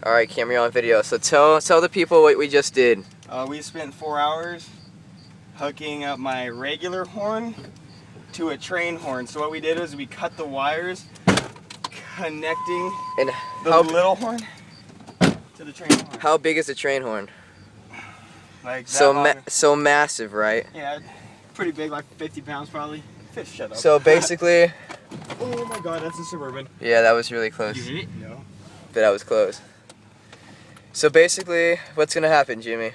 Alright, camera on video. So tell the people what we just did. We spent 4 hours hooking up my regular horn to a train horn. So what we did was we cut the wires connecting And the little horn to the train horn. how big is the train horn? Like that So massive, right? yeah, pretty big, like 50 pounds probably. Fish, shut up. So basically, oh my god, that's a Suburban. yeah, that was really close. You hit it? No. But that was close. So basically, what's gonna happen, Jimmy?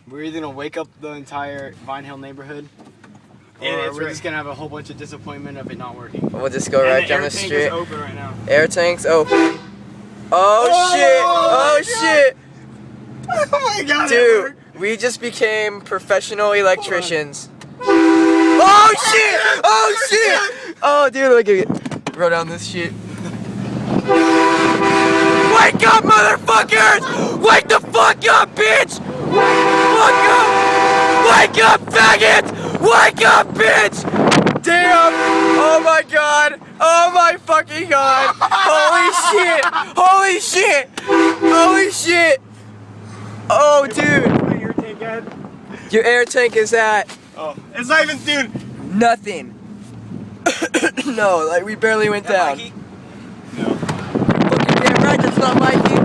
We're either gonna wake up the entire Vine Hill neighborhood, or we're just gonna have a whole bunch of disappointment of it not working. We'll just go right down the Air street. tank is open right now. Air tank's open. Oh shit! Oh my god, Dude, we just became professional electricians. Oh shit! Oh shit! Oh dude, look at it. Roll down this shit. Wake up, motherfuckers! Wake the fuck up, bitch! Wake up! Wake up, faggots! Wake up, bitch! Damn! Oh my god! Oh my fucking god! Holy shit! Holy shit! Holy shit! Oh dude! Your tank at? Your air tank is at Oh, it's not even, dude. nothing. No, like we barely went down. No. Fucking damn right, that's not Mikey.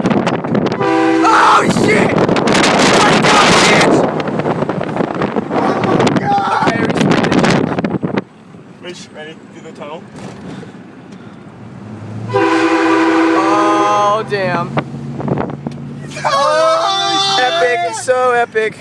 Oh shit! Wake up, bitch! Oh god! Okay, Rich, ready? Do the tunnel. oh damn. Oh, epic, so epic.